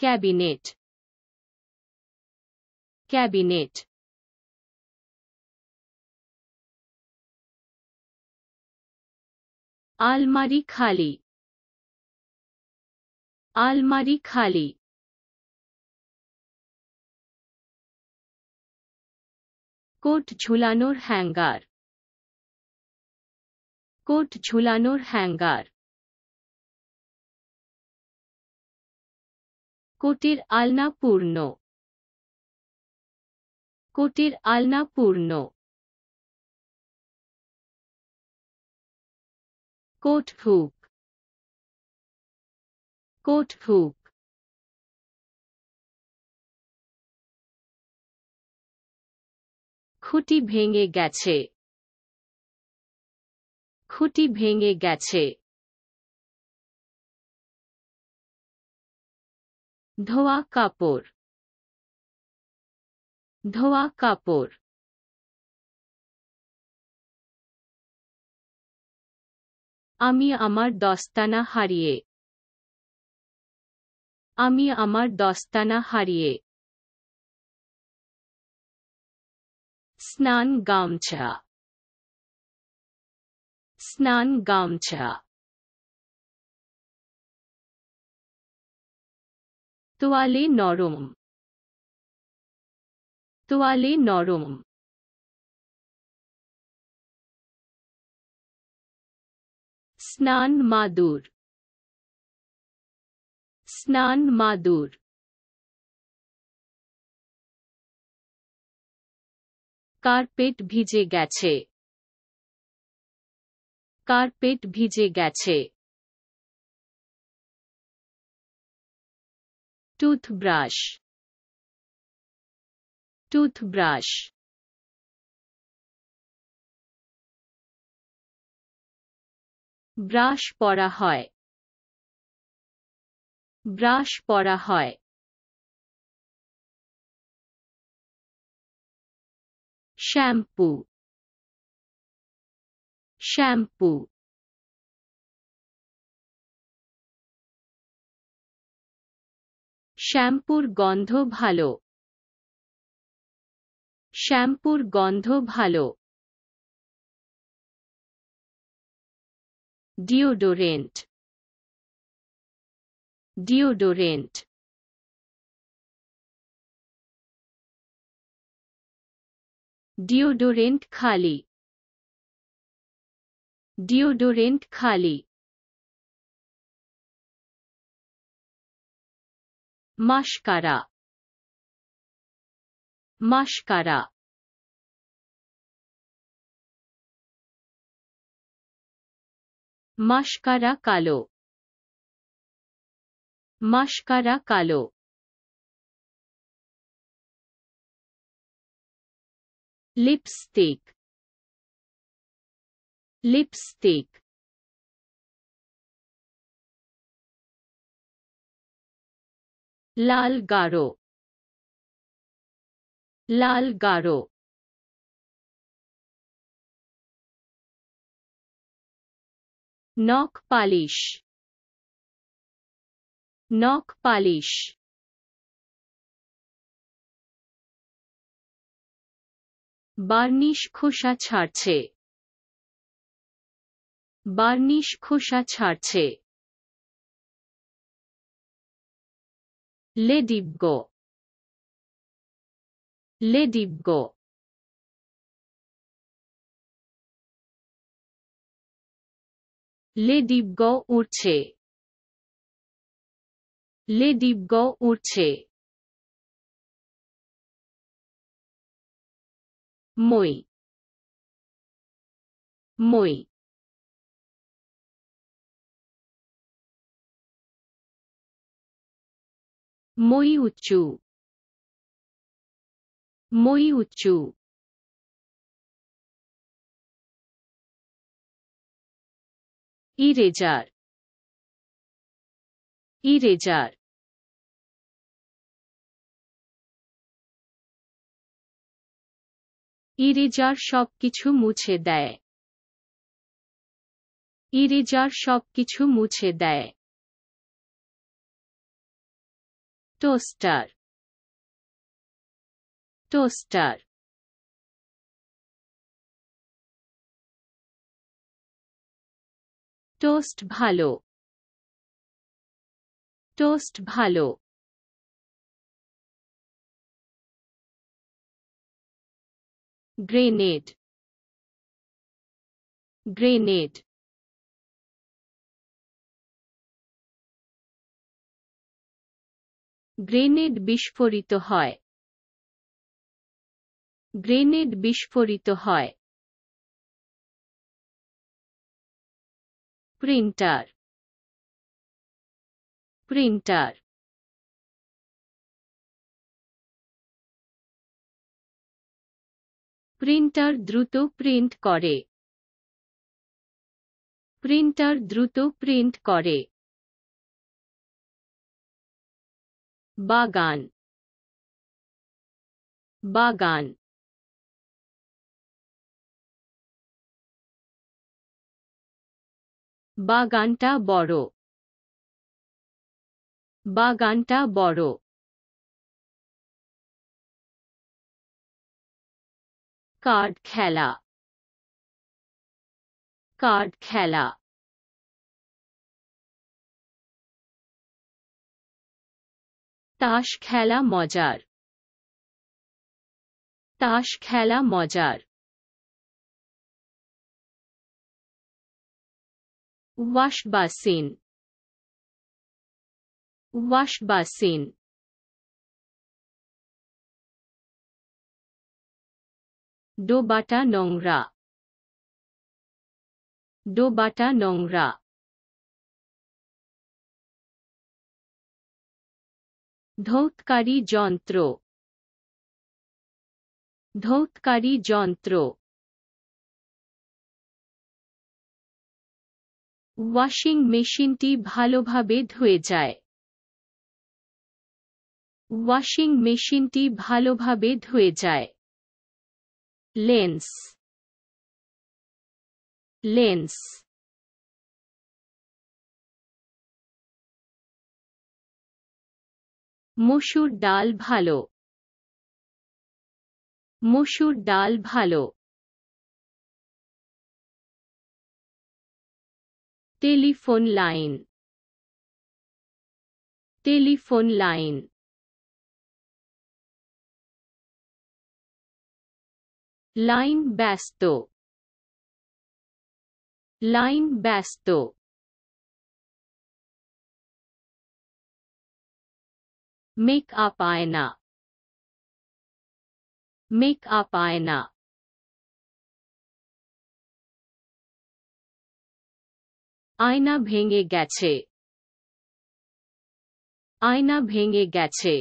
cabinet cabinet আলমারি খালি আলমারি খালি কোট ঝুলানোর হ্যাঙ্গার কোট ঝুলানোর হ্যাঙ্গার কোটের আলনা পূর্ণ কোটের আলনা পূর্ণ কোট হুক কোট হুক খুঁটি ভেঙে গেছে খুঁটি ভেঙে গেছে ধোয়া কাপড় ধোয়া কাপড় আমি আমার দস্তানা হারিয়ে আমি আমার দস্তানা হারিয়ে স্নান গামছা স্নান গামছা তোয়ালে নরম তোয়ালে নরম স্নান মাদুর স্নান মাদুর কার্পেট ভিজে গেছে কার্পেট ভিজে গেছে টুথব্রাশ টুথব্রাশ ব্রাশ পরা হয় ব্রাশ পরা হয় শ্যাম্পু শ্যাম্পু শ্যাম্পুর গন্ধ ভালো শ্যাম্পুর গন্ধ ভালো ডিওডোরেন্ট ডিওডোরেন্ট ডিওডোরেন্ট খালি ডিওডোরেন্ট খালি মাস্কারা মাস্কারা মাস্কারা কালো মাস্কারা কালো লিপস্টিক লিপস্টিক লাল গাঢ় লাল গাঢ় নখ পালিশ নখ পালিশ বার্নিশ খোসা ছাড়ছে বার্নিশ খোসা ছাড়ছে লেডিব্গ লেডিব্গ লেডিব্গ উড়ছে লেডিব্গ উড়ছে মই মই মই উঁচু মই উঁচু ইরেজার ইরেজার ইরেজার সবকিছু মুছে দেয় ইরেজার সবকিছু মুছে দেয় টোস্টার টোস্টার টোস্ট ভালো টোস্ট ভালো গ্রেনেড গ্রেনেড গ্রেনেড বিস্ফোরিত হয় গ্রেনেড বিস্ফোরিত হয় প্রিন্টার প্রিন্টার প্রিন্টার দ্রুত প্রিন্ট করে প্রিন্টার দ্রুত প্রিন্ট করে বাগান বাগান বাগানটা বড় বাগানটা বড় কার্ড খেলা কার্ড খেলা তাস খেলা মজার তাস খেলা মজার ওয়াশ বেসিন ওয়াশ বেসিন ডোবাটা নোংরা ডোবাটা নোংরা ধৌতকারী যন্ত্র ধৌতকারী যন্ত্র ওয়াশিং মেশিনটি ভালোভাবে ধুয়ে যায় ওয়াশিং মেশিনটি ভালোভাবে ধুয়ে যায় লেন্স লেন্স মসুর ডাল ভালো মসুর ডাল ভালো telephone line telephone line line ব্যস্ত লাইন ব্যস্ত মেকআপ আয়না মেকআপ আয়না আয়না ভেঙে গেছে আয়না ভেঙে গেছে